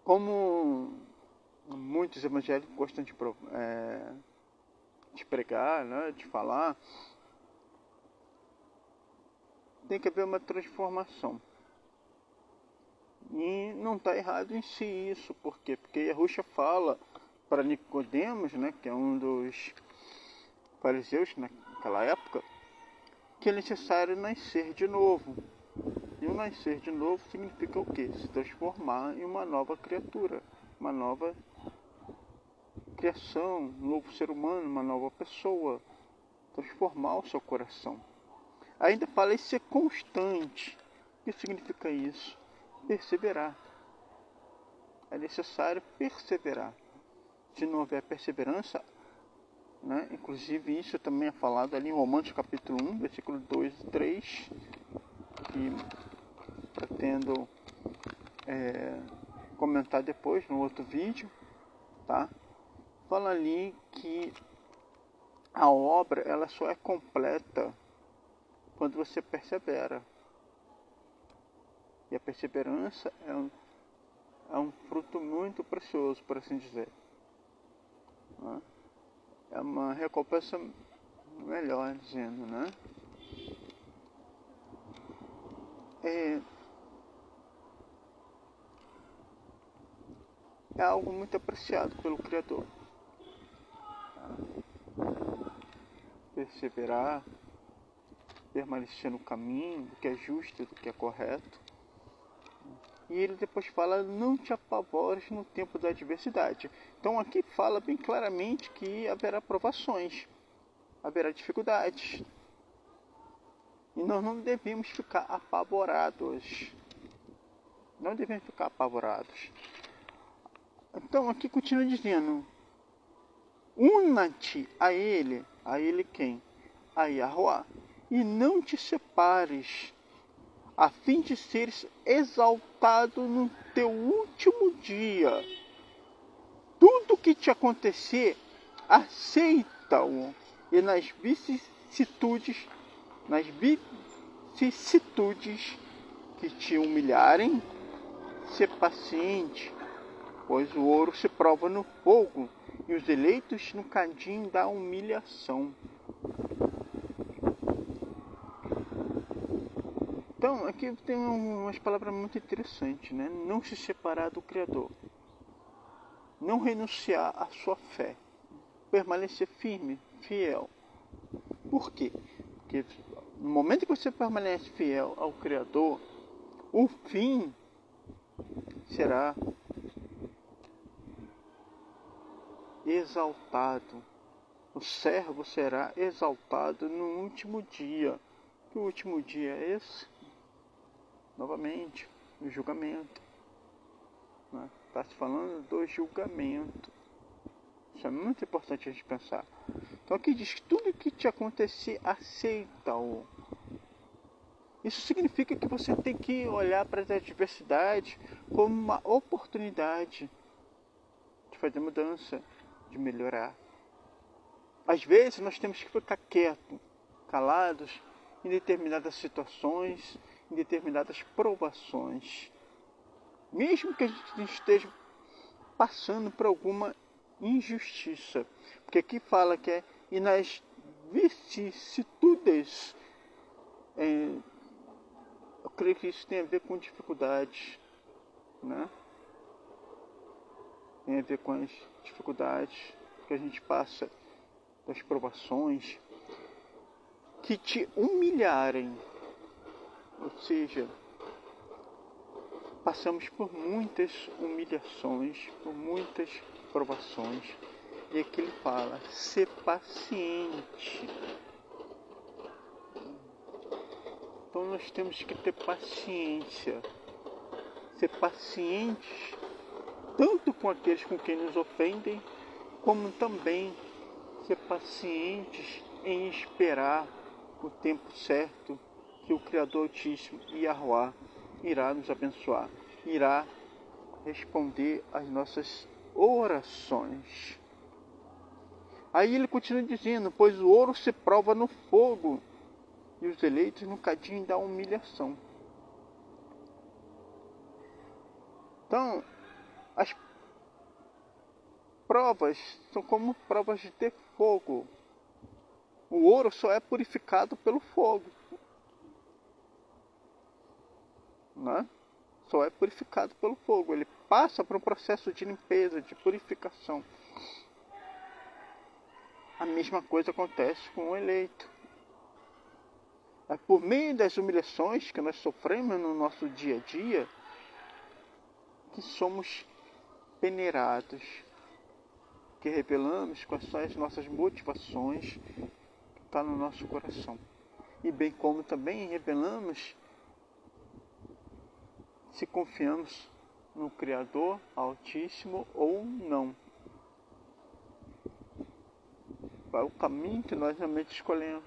como muitos evangélicos gostam de pregar, né, de falar, tem que haver uma transformação. E não está errado em si isso. Por quê? Porque Yahushua fala para Nicodemos, né, que é um dos fariseus naquela época, que é necessário nascer de novo. E o nascer de novo significa o quê? Se transformar em uma nova criatura, uma nova criação, um novo ser humano, uma nova pessoa. Transformar o seu coração. Ainda fala em ser constante. O que significa isso? Perseverar. É necessário perseverar. Se não houver perseverança, né, inclusive isso também é falado ali em Romanos capítulo 1, versículo 2 e 3, que pretendo comentar depois no outro vídeo, tá? Fala ali que a obra ela só é completa quando você persevera. E a perseverança é um fruto muito precioso, por assim dizer. Né? É uma recompensa melhor, dizendo, né? É algo muito apreciado pelo Criador. Perseverar, permanecer no caminho do que é justo, do que é correto. E ele depois fala, não te apavores no tempo da adversidade. Então aqui fala bem claramente que haverá provações, haverá dificuldades. E nós não devemos ficar apavorados. Não devemos ficar apavorados. Então aqui continua dizendo, una-te a ele quem? A Yahuá. E não te separes, a fim de seres exaltado no teu último dia. Tudo que te acontecer, aceita-o. E nas vicissitudes que te humilharem, ser paciente, pois o ouro se prova no fogo, e os eleitos no cadinho da humilhação. Então, aqui tem umas palavras muito interessantes, né? Não se separar do Criador. Não renunciar à sua fé. Permanecer firme, fiel. Por quê? Porque no momento que você permanece fiel ao Criador, o fim será exaltado. O servo será exaltado no último dia. Que o último dia é esse? Novamente, o julgamento. Está se falando do julgamento. Isso é muito importante a gente pensar. Então aqui diz que tudo que te acontecer, aceita-o. Isso significa que você tem que olhar para as adversidades como uma oportunidade de fazer mudança, de melhorar. Às vezes nós temos que ficar quietos, calados, em determinadas situações, em determinadas provações. Mesmo que a gente esteja passando por alguma injustiça. Porque aqui fala que e nas vicissitudes, eu creio que isso tem a ver com dificuldades, né? Tem a ver com as dificuldades que a gente passa, das provações, que te humilharem. Ou seja, passamos por muitas humilhações, por muitas provações. E aqui ele fala, ser paciente. Então nós temos que ter paciência. Ser pacientes, tanto com aqueles com quem nos ofendem, como também ser pacientes em esperar o tempo certo que o Criador Altíssimo, Yahuá, irá nos abençoar, irá responder às nossas orações. Aí ele continua dizendo, pois o ouro se prova no fogo, e os eleitos no cadinho da humilhação. Então, As provas são como provas de fogo. O ouro só é purificado pelo fogo, né? Só é purificado pelo fogo. Ele passa por um processo de limpeza, de purificação. A mesma coisa acontece com o eleito. É por meio das humilhações que nós sofremos no nosso dia a dia que somos peneirados, que revelamos quais são as nossas motivações que estão no nosso coração. E bem como também revelamos se confiamos no Criador Altíssimo ou não. Qual é o caminho que nós realmente escolhemos.